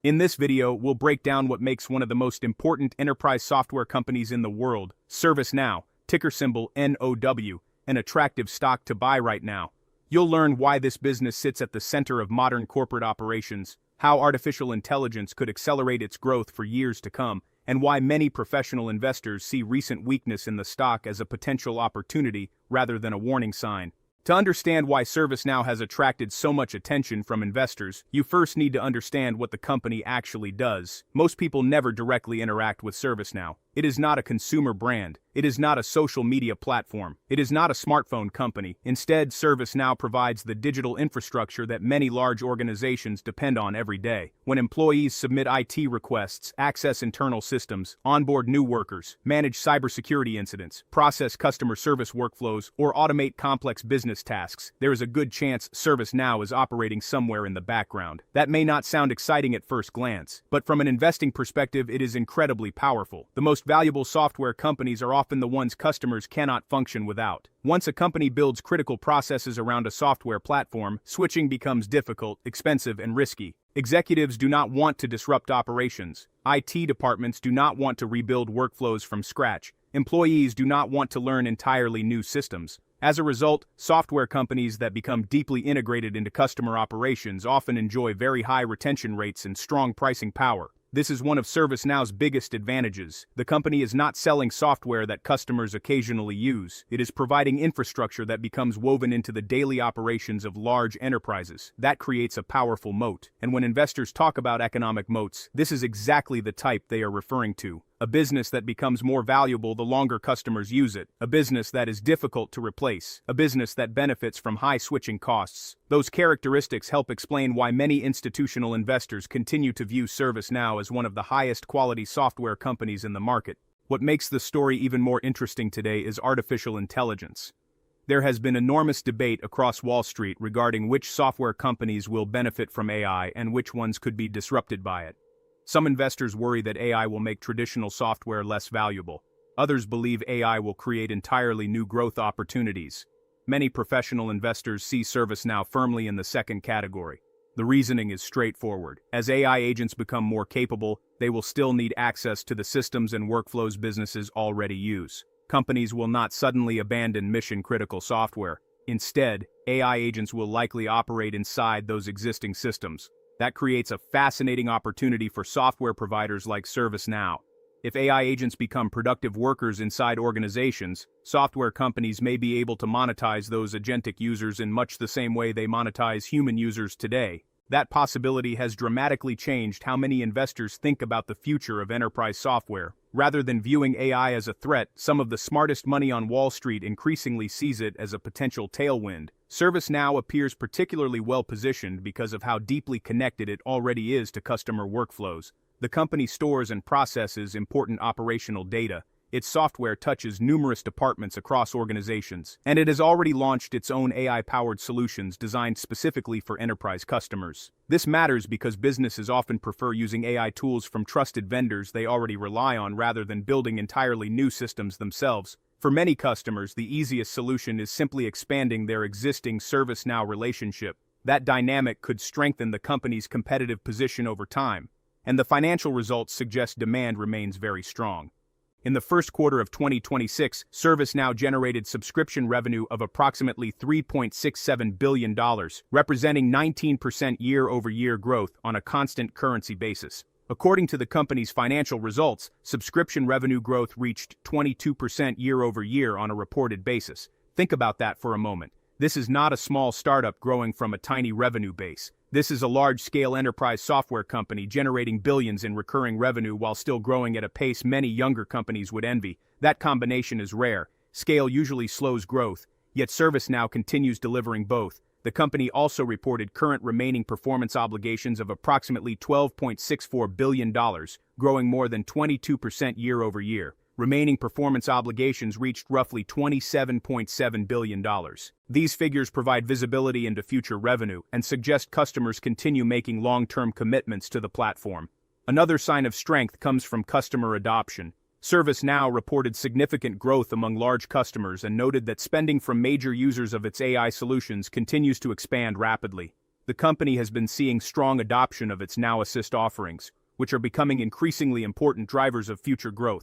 In this video, we'll break down what makes one of the most important enterprise software companies in the world, ServiceNow, ticker symbol NOW, an attractive stock to buy right now. You'll learn why this business sits at the center of modern corporate operations, how artificial intelligence could accelerate its growth for years to come, and why many professional investors see recent weakness in the stock as a potential opportunity rather than a warning sign. To understand why ServiceNow has attracted so much attention from investors, you first need to understand what the company actually does. Most people never directly interact with ServiceNow. It is not a consumer brand. It is not a social media platform. It is not a smartphone company. Instead, ServiceNow provides the digital infrastructure that many large organizations depend on every day. When employees submit IT requests, access internal systems, onboard new workers, manage cybersecurity incidents, process customer service workflows, or automate complex business tasks, there is a good chance ServiceNow is operating somewhere in the background. That may not sound exciting at first glance, but from an investing perspective, it is incredibly powerful. The most valuable software companies are often the ones customers cannot function without. Once a company builds critical processes around a software platform, switching becomes difficult, expensive, and risky. Executives do not want to disrupt operations. IT departments do not want to rebuild workflows from scratch. Employees do not want to learn entirely new systems. As a result, software companies that become deeply integrated into customer operations often enjoy very high retention rates and strong pricing power. This is one of ServiceNow's biggest advantages. The company is not selling software that customers occasionally use. It is providing infrastructure that becomes woven into the daily operations of large enterprises. That creates a powerful moat. And when investors talk about economic moats, this is exactly the type they are referring to. A business that becomes more valuable the longer customers use it. A business that is difficult to replace. A business that benefits from high switching costs. Those characteristics help explain why many institutional investors continue to view ServiceNow as one of the highest quality software companies in the market. What makes the story even more interesting today is artificial intelligence. There has been enormous debate across Wall Street regarding which software companies will benefit from AI and which ones could be disrupted by it. Some investors worry that AI will make traditional software less valuable. Others believe AI will create entirely new growth opportunities. Many professional investors see ServiceNow firmly in the second category. The reasoning is straightforward. As AI agents become more capable, they will still need access to the systems and workflows businesses already use. Companies will not suddenly abandon mission-critical software. Instead, AI agents will likely operate inside those existing systems. That creates a fascinating opportunity for software providers like ServiceNow. If AI agents become productive workers inside organizations, software companies may be able to monetize those agentic users in much the same way they monetize human users today. That possibility has dramatically changed how many investors think about the future of enterprise software. Rather than viewing AI as a threat, some of the smartest money on Wall Street increasingly sees it as a potential tailwind. ServiceNow appears particularly well-positioned because of how deeply connected it already is to customer workflows. The company stores and processes important operational data. Its software touches numerous departments across organizations, and it has already launched its own AI-powered solutions designed specifically for enterprise customers. This matters because businesses often prefer using AI tools from trusted vendors they already rely on rather than building entirely new systems themselves. For many customers, the easiest solution is simply expanding their existing ServiceNow relationship. That dynamic could strengthen the company's competitive position over time, and the financial results suggest demand remains very strong. In the first quarter of 2026, ServiceNow generated subscription revenue of approximately $3.67 billion, representing 19% year-over-year growth on a constant currency basis. According to the company's financial results, subscription revenue growth reached 22% year-over-year on a reported basis. Think about that for a moment. This is not a small startup growing from a tiny revenue base. This is a large-scale enterprise software company generating billions in recurring revenue while still growing at a pace many younger companies would envy. That combination is rare. Scale usually slows growth, yet ServiceNow continues delivering both. The company also reported current remaining performance obligations of approximately $12.64 billion, growing more than 22% year-over-year. Remaining performance obligations reached roughly $27.7 billion. These figures provide visibility into future revenue and suggest customers continue making long-term commitments to the platform. Another sign of strength comes from customer adoption. ServiceNow reported significant growth among large customers and noted that spending from major users of its AI solutions continues to expand rapidly. the company has been seeing strong adoption of its Now Assist offerings, which are becoming increasingly important drivers of future growth.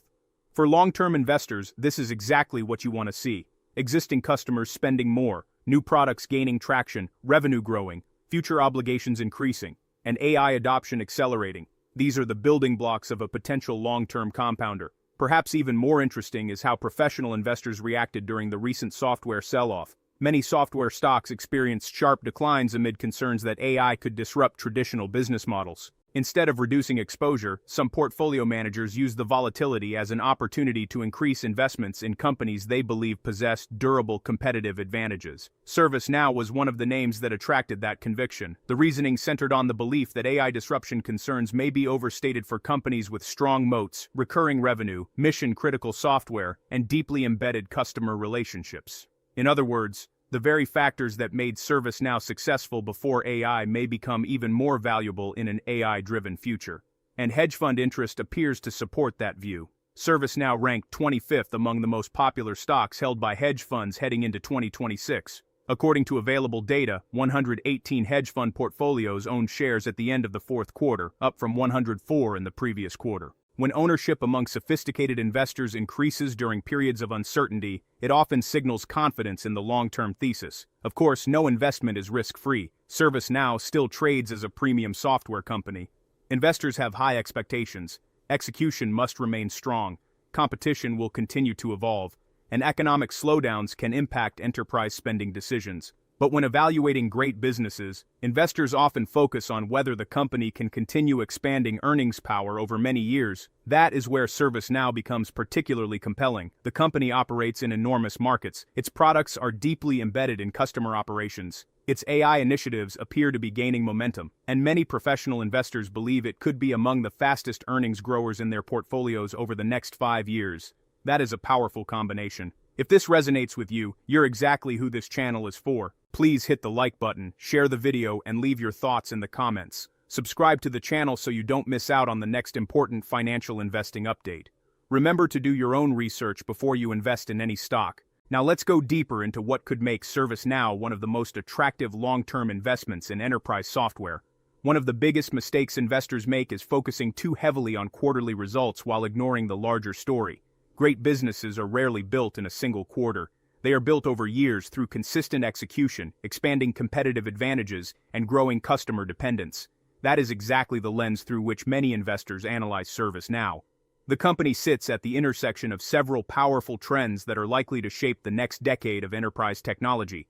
For long-term investors, this is exactly what you want to see. Existing customers spending more, new products gaining traction, revenue growing, future obligations increasing, and AI adoption accelerating. These are the building blocks of a potential long-term compounder. Perhaps even more interesting is how professional investors reacted during the recent software sell-off. Many software stocks experienced sharp declines amid concerns that AI could disrupt traditional business models. Instead of reducing exposure, some portfolio managers used the volatility as an opportunity to increase investments in companies they believe possess durable competitive advantages. ServiceNow was one of the names that attracted that conviction. The reasoning centered on the belief that AI disruption concerns may be overstated for companies with strong moats, recurring revenue, mission-critical software, and deeply embedded customer relationships. In other words, the very factors that made ServiceNow successful before AI may become even more valuable in an AI-driven future. And hedge fund interest appears to support that view. ServiceNow ranked 25th among the most popular stocks held by hedge funds heading into 2026. According to available data, 118 hedge fund portfolios owned shares at the end of the fourth quarter, up from 104 in the previous quarter. When ownership among sophisticated investors increases during periods of uncertainty, it often signals confidence in the long-term thesis. Of course, no investment is risk-free. ServiceNow still trades as a premium software company. Investors have high expectations. Execution must remain strong. Competition will continue to evolve, and economic slowdowns can impact enterprise spending decisions. But when evaluating great businesses, investors often focus on whether the company can continue expanding earnings power over many years. That is where ServiceNow becomes particularly compelling. The company operates in enormous markets. Its products are deeply embedded in customer operations. Its AI initiatives appear to be gaining momentum, and many professional investors believe it could be among the fastest earnings growers in their portfolios over the next 5 years. That is a powerful combination. If this resonates with you, you're exactly who this channel is for. Please hit the like button, share the video, and leave your thoughts in the comments. Subscribe to the channel so you don't miss out on the next important financial investing update. Remember to do your own research before you invest in any stock. Now let's go deeper into what could make ServiceNow one of the most attractive long-term investments in enterprise software. One of the biggest mistakes investors make is focusing too heavily on quarterly results while ignoring the larger story. Great businesses are rarely built in a single quarter. They are built over years through consistent execution, expanding competitive advantages, and growing customer dependence. That is exactly the lens through which many investors analyze ServiceNow. The company sits at the intersection of several powerful trends that are likely to shape the next decade of enterprise technology.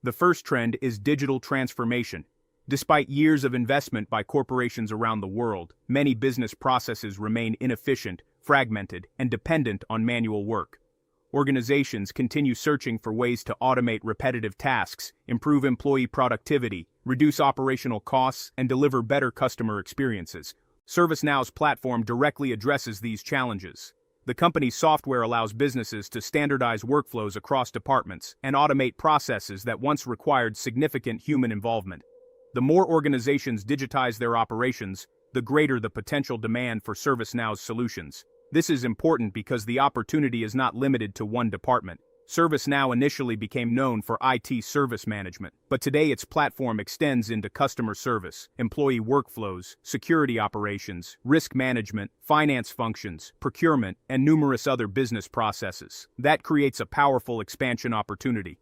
The first trend is digital transformation. Despite years of investment by corporations around the world, many business processes remain inefficient, fragmented, and dependent on manual work. Organizations continue searching for ways to automate repetitive tasks, improve employee productivity, reduce operational costs, and deliver better customer experiences. ServiceNow's platform directly addresses these challenges. The company's software allows businesses to standardize workflows across departments and automate processes that once required significant human involvement. The more organizations digitize their operations, the greater the potential demand for ServiceNow's solutions. This is important because the opportunity is not limited to one department. ServiceNow initially became known for IT service management, but today its platform extends into customer service, employee workflows, security operations, risk management, finance functions, procurement, and numerous other business processes. That creates a powerful expansion opportunity.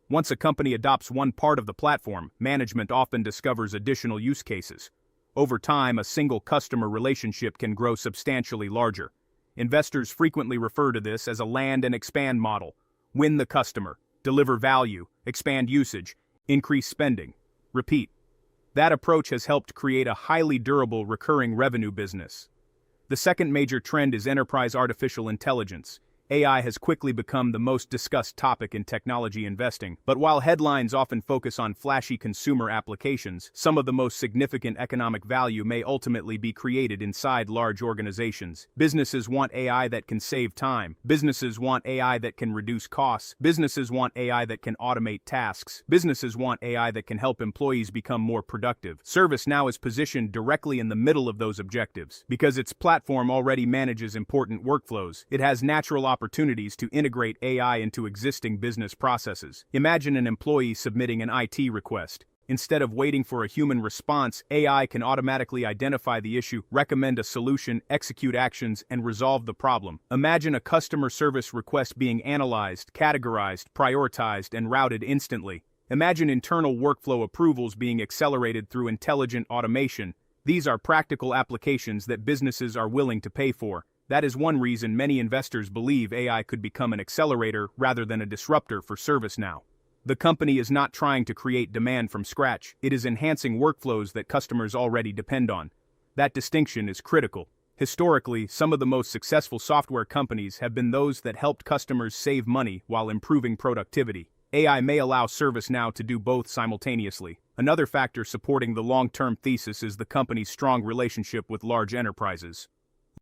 Once a company adopts one part of the platform, management often discovers additional use cases. Over time, a single customer relationship can grow substantially larger. Investors frequently refer to this as a land and expand model. Win the customer, deliver value, expand usage, increase spending, repeat. That approach has helped create a highly durable recurring revenue business. The second major trend is enterprise artificial intelligence. AI has quickly become the most discussed topic in technology investing, but while headlines often focus on flashy consumer applications, some of the most significant economic value may ultimately be created inside large organizations. Businesses want AI that can save time. Businesses want AI that can reduce costs. Businesses want AI that can automate tasks. Businesses want AI that can help employees become more productive. ServiceNow is positioned directly in the middle of those objectives. Because its platform already manages important workflows, it has natural opportunities to integrate AI into existing business processes. Imagine an employee submitting an IT request. Instead of waiting for a human response, AI can automatically identify the issue, recommend a solution, execute actions, and resolve the problem. Imagine a customer service request being analyzed, categorized, prioritized, and routed instantly. Imagine internal workflow approvals being accelerated through intelligent automation. These are practical applications that businesses are willing to pay for. That is one reason many investors believe AI could become an accelerator rather than a disruptor for ServiceNow. The company is not trying to create demand from scratch, it is enhancing workflows that customers already depend on. That distinction is critical. Historically, some of the most successful software companies have been those that helped customers save money while improving productivity. AI may allow ServiceNow to do both simultaneously. Another factor supporting the long-term thesis is the company's strong relationship with large enterprises.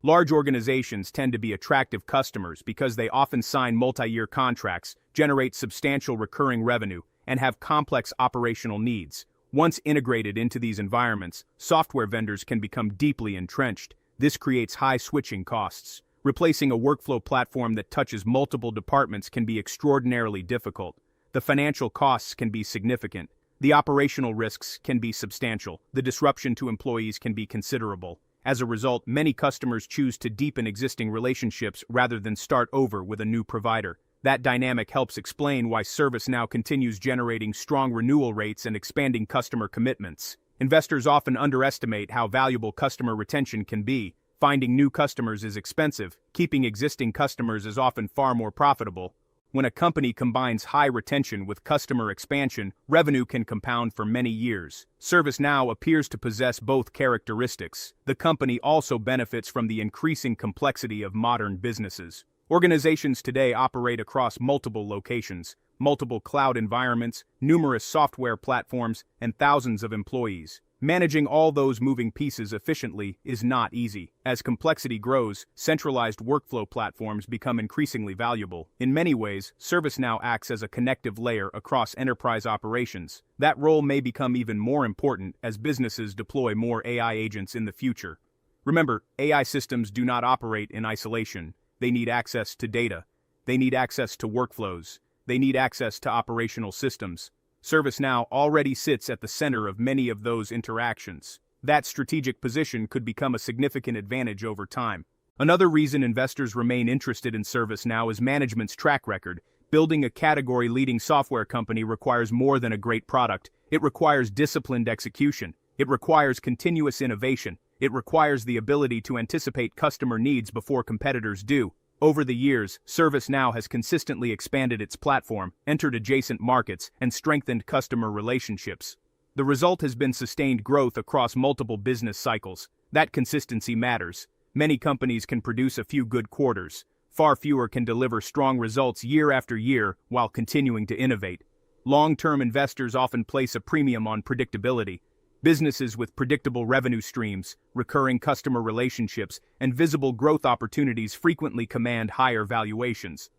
Large organizations tend to be attractive customers because they often sign multi-year contracts, generate substantial recurring revenue, and have complex operational needs. Once integrated into these environments, software vendors can become deeply entrenched. This creates high switching costs. Replacing a workflow platform that touches multiple departments can be extraordinarily difficult. The financial costs can be significant. The operational risks can be substantial. The disruption to employees can be considerable. As a result, many customers choose to deepen existing relationships rather than start over with a new provider. That dynamic helps explain why ServiceNow continues generating strong renewal rates and expanding customer commitments. Investors often underestimate how valuable customer retention can be. Finding new customers is expensive. Keeping existing customers is often far more profitable. When a company combines high retention with customer expansion, revenue can compound for many years. ServiceNow appears to possess both characteristics. The company also benefits from the increasing complexity of modern businesses. Organizations today operate across multiple locations, multiple cloud environments, numerous software platforms, and thousands of employees. Managing all those moving pieces efficiently is not easy. As complexity grows, centralized workflow platforms become increasingly valuable. In many ways, ServiceNow acts as a connective layer across enterprise operations. That role may become even more important as businesses deploy more AI agents in the future. Remember, AI systems do not operate in isolation. They need access to data. They need access to workflows. They need access to operational systems. ServiceNow already sits at the center of many of those interactions. That strategic position could become a significant advantage over time. Another reason investors remain interested in ServiceNow is management's track record. Building a category-leading software company requires more than a great product. It requires disciplined execution. It requires continuous innovation. It requires the ability to anticipate customer needs before competitors do. Over the years, ServiceNow has consistently expanded its platform, entered adjacent markets, and strengthened customer relationships. The result has been sustained growth across multiple business cycles. That consistency matters. Many companies can produce a few good quarters. Far fewer can deliver strong results year after year while continuing to innovate. Long-term investors often place a premium on predictability. Businesses with predictable revenue streams, recurring customer relationships, and visible growth opportunities frequently command higher valuations.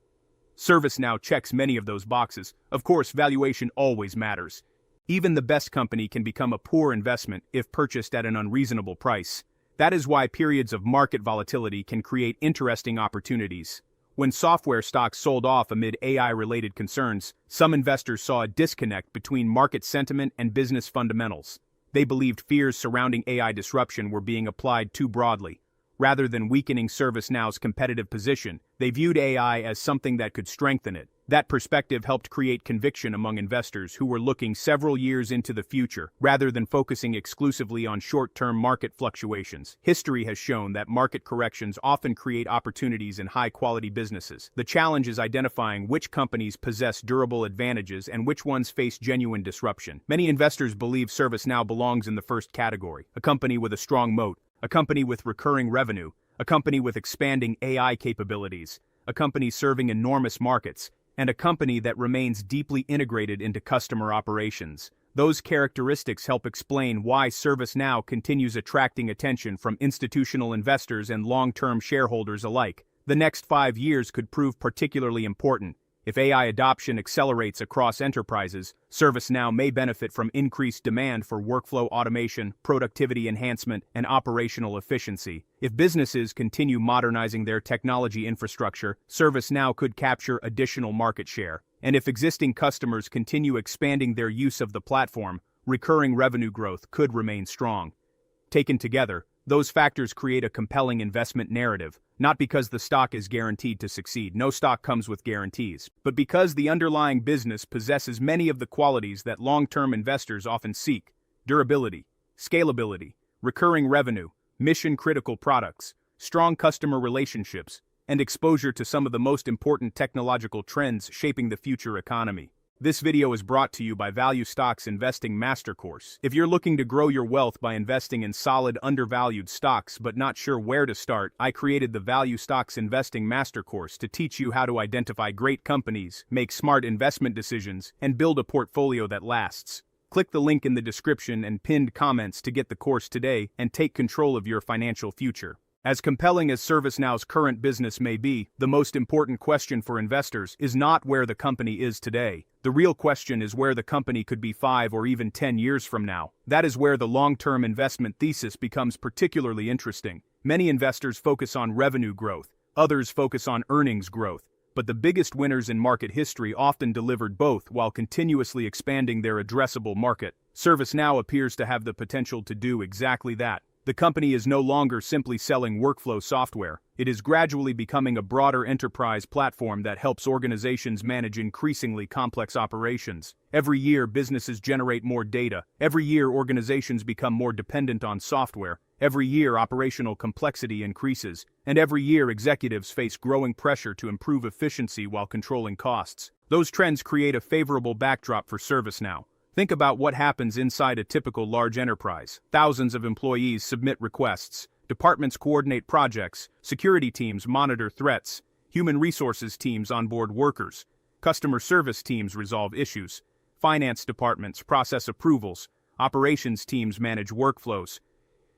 ServiceNow checks many of those boxes. Of course, valuation always matters. Even the best company can become a poor investment if purchased at an unreasonable price. That is why periods of market volatility can create interesting opportunities. When software stocks sold off amid AI-related concerns, some investors saw a disconnect between market sentiment and business fundamentals. They believed fears surrounding AI disruption were being applied too broadly. Rather than weakening ServiceNow's competitive position, they viewed AI as something that could strengthen it. That perspective helped create conviction among investors who were looking several years into the future, rather than focusing exclusively on short-term market fluctuations. History has shown that market corrections often create opportunities in high-quality businesses. The challenge is identifying which companies possess durable advantages and which ones face genuine disruption. Many investors believe ServiceNow belongs in the first category, a company with a strong moat, a company with recurring revenue, a company with expanding AI capabilities, a company serving enormous markets, and a company that remains deeply integrated into customer operations. Those characteristics help explain why ServiceNow continues attracting attention from institutional investors and long-term shareholders alike. The next 5 years could prove particularly important. If AI adoption accelerates across enterprises, ServiceNow may benefit from increased demand for workflow automation, productivity enhancement, and operational efficiency. If businesses continue modernizing their technology infrastructure, ServiceNow could capture additional market share. And if existing customers continue expanding their use of the platform, recurring revenue growth could remain strong. Taken together, those factors create a compelling investment narrative, not because the stock is guaranteed to succeed. No stock comes with guarantees, but because the underlying business possesses many of the qualities that long-term investors often seek: durability, scalability, recurring revenue, mission-critical products, strong customer relationships, and exposure to some of the most important technological trends shaping the future economy. This video is brought to you by Value Stocks Investing Master Course. If you're looking to grow your wealth by investing in solid, undervalued stocks but not sure where to start, I created the Value Stocks Investing Master Course to teach you how to identify great companies, make smart investment decisions, and build a portfolio that lasts. Click the link in the description and pinned comments to get the course today and take control of your financial future. As compelling as ServiceNow's current business may be, the most important question for investors is not where the company is today. The real question is where the company could be 5 or even 10 years from now. That is where the long-term investment thesis becomes particularly interesting. Many investors focus on revenue growth, others focus on earnings growth, but the biggest winners in market history often delivered both while continuously expanding their addressable market. ServiceNow appears to have the potential to do exactly that. The company is no longer simply selling workflow software. It is gradually becoming a broader enterprise platform that helps organizations manage increasingly complex operations. Every year, businesses generate more data. Every year, organizations become more dependent on software. Every year, operational complexity increases. And every year, executives face growing pressure to improve efficiency while controlling costs. Those trends create a favorable backdrop for ServiceNow. Think about what happens inside a typical large enterprise. Thousands of employees submit requests, departments coordinate projects, security teams monitor threats, human resources teams onboard workers, customer service teams resolve issues, finance departments process approvals, operations teams manage workflows.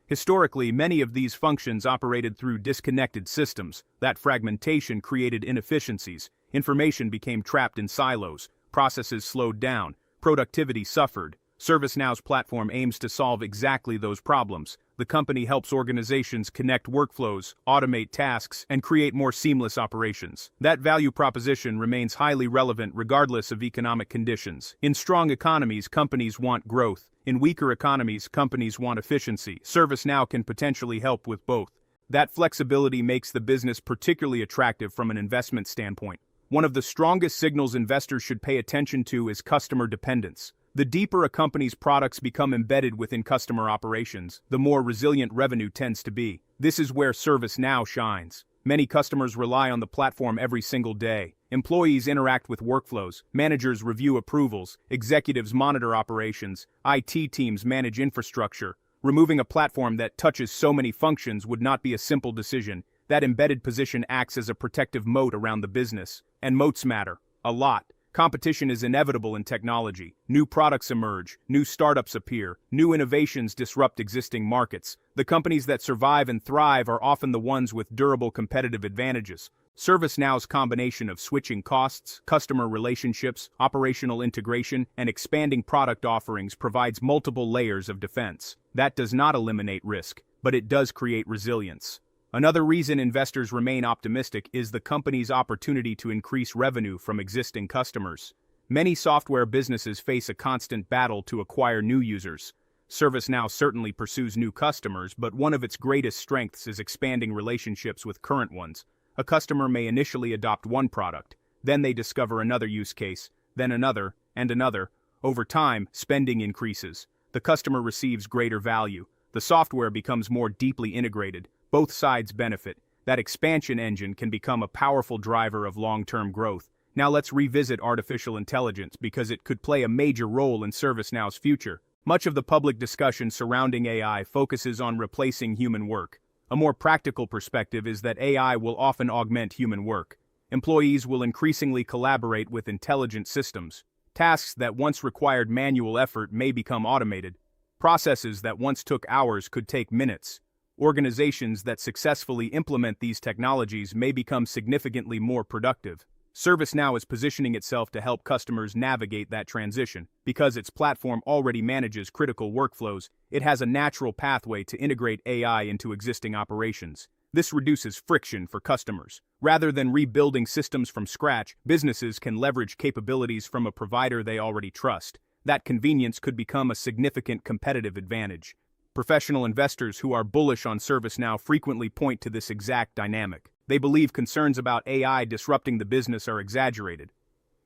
Historically, many of these functions operated through disconnected systems. That fragmentation created inefficiencies, information became trapped in silos, processes slowed down, productivity suffered. ServiceNow's platform aims to solve exactly those problems. The company helps organizations connect workflows, automate tasks, and create more seamless operations. That value proposition remains highly relevant regardless of economic conditions. In strong economies, companies want growth. In weaker economies, companies want efficiency. ServiceNow can potentially help with both. That flexibility makes the business particularly attractive from an investment standpoint. One of the strongest signals investors should pay attention to is customer dependence. The deeper a company's products become embedded within customer operations, the more resilient revenue tends to be. This is where ServiceNow shines. Many customers rely on the platform every single day. Employees interact with workflows, managers review approvals, executives monitor operations, IT teams manage infrastructure. Removing a platform that touches so many functions would not be a simple decision. That embedded position acts as a protective moat around the business. And moats matter a lot. Competition is inevitable in technology. New products emerge, new startups appear, new innovations disrupt existing markets. The companies that survive and thrive are often the ones with durable competitive advantages. ServiceNow's combination of switching costs, customer relationships, operational integration, and expanding product offerings provides multiple layers of defense. That does not eliminate risk, but it does create resilience. Another reason investors remain optimistic is the company's opportunity to increase revenue from existing customers. Many software businesses face a constant battle to acquire new users. ServiceNow certainly pursues new customers, but one of its greatest strengths is expanding relationships with current ones. A customer may initially adopt one product, then they discover another use case, then another, and another. Over time, spending increases. The customer receives greater value. The software becomes more deeply integrated. Both sides benefit. That expansion engine can become a powerful driver of long-term growth. Now let's revisit artificial intelligence because it could play a major role in ServiceNow's future. Much of the public discussion surrounding AI focuses on replacing human work. A more practical perspective is that AI will often augment human work. Employees will increasingly collaborate with intelligent systems. Tasks that once required manual effort may become automated. Processes that once took hours could take minutes. Organizations that successfully implement these technologies may become significantly more productive. ServiceNow is positioning itself to help customers navigate that transition. Because its platform already manages critical workflows, it has a natural pathway to integrate AI into existing operations. This reduces friction for customers. Rather than rebuilding systems from scratch, businesses can leverage capabilities from a provider they already trust. that convenience could become a significant competitive advantage. Professional investors who are bullish on ServiceNow frequently point to this exact dynamic. They believe concerns about AI disrupting the business are exaggerated.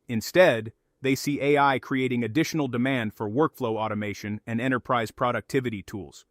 Instead, they see AI creating additional demand for workflow automation and enterprise productivity tools.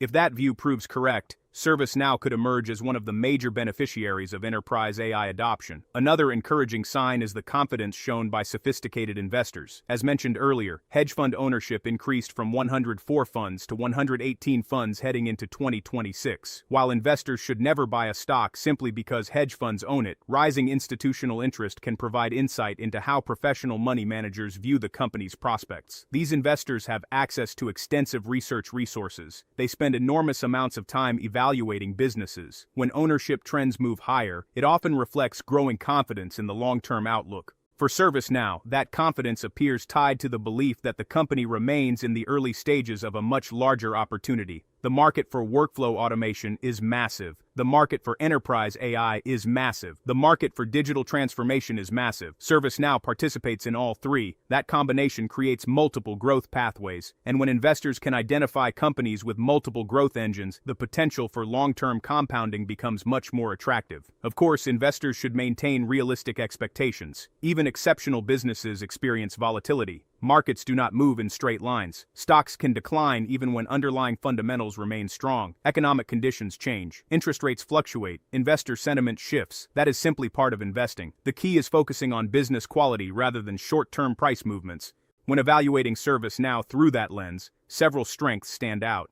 If that view proves correct, ServiceNow could emerge as one of the major beneficiaries of enterprise AI adoption. Another encouraging sign is the confidence shown by sophisticated investors. As mentioned earlier, hedge fund ownership increased from 104 funds to 118 funds heading into 2026. While investors should never buy a stock simply because hedge funds own it, rising institutional interest can provide insight into how professional money managers view the company's prospects. These investors have access to extensive research resources. They spend enormous amounts of time evaluating businesses. When ownership trends move higher, it often reflects growing confidence in the long-term outlook. For ServiceNow, that confidence appears tied to the belief that the company remains in the early stages of a much larger opportunity. The market for workflow automation is massive. The market for enterprise AI is massive. The market for digital transformation is massive. ServiceNow participates in all three. That combination creates multiple growth pathways. And when investors can identify companies with multiple growth engines, the potential for long-term compounding becomes much more attractive. Of course, investors should maintain realistic expectations. Even exceptional businesses experience volatility. Markets do not move in straight lines. Stocks can decline even when underlying fundamentals remain strong. Economic conditions change. Interest rates fluctuate. Investor sentiment shifts. That is simply part of investing. The key is focusing on business quality rather than short-term price movements. When evaluating ServiceNow through that lens, several strengths stand out.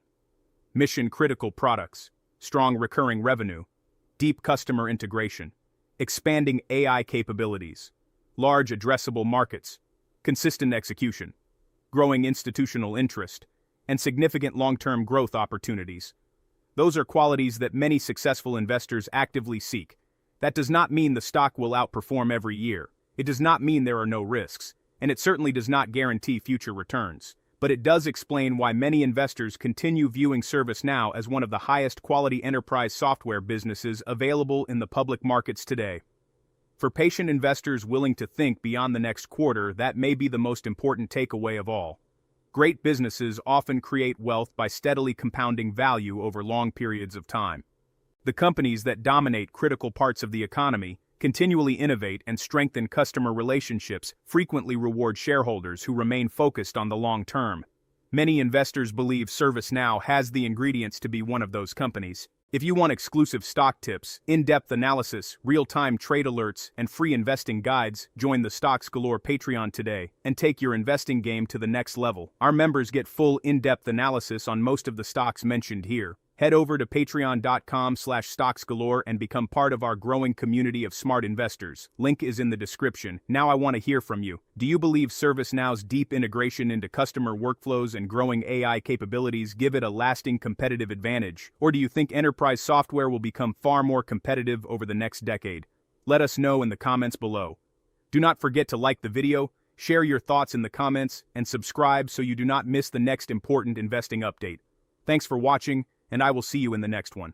Mission-critical products, strong recurring revenue, deep customer integration, expanding AI capabilities, large addressable markets, consistent execution, growing institutional interest, and significant long-term growth opportunities. Those are qualities that many successful investors actively seek. That does not mean the stock will outperform every year. It does not mean there are no risks, and it certainly does not guarantee future returns. But it does explain why many investors continue viewing ServiceNow as one of the highest quality enterprise software businesses available in the public markets today. For patient investors willing to think beyond the next quarter, that may be the most important takeaway of all. Great businesses often create wealth by steadily compounding value over long periods of time. The companies that dominate critical parts of the economy, continually innovate and strengthen customer relationships, frequently reward shareholders who remain focused on the long term. Many investors believe ServiceNow has the ingredients to be one of those companies. If you want exclusive stock tips, in-depth analysis, real-time trade alerts, and free investing guides, join the Stocks Galore Patreon today and take your investing game to the next level. Our members get full in-depth analysis on most of the stocks mentioned here. Head over to patreon.com/stocksgalore and become part of our growing community of smart investors. Link is in the description. Now I want to hear from you. Do you believe ServiceNow's deep integration into customer workflows and growing AI capabilities give it a lasting competitive advantage? Or do you think enterprise software will become far more competitive over the next decade? Let us know in the comments below. Do not forget to like the video, share your thoughts in the comments, and subscribe so you do not miss the next important investing update. Thanks for watching, and I will see you in the next one.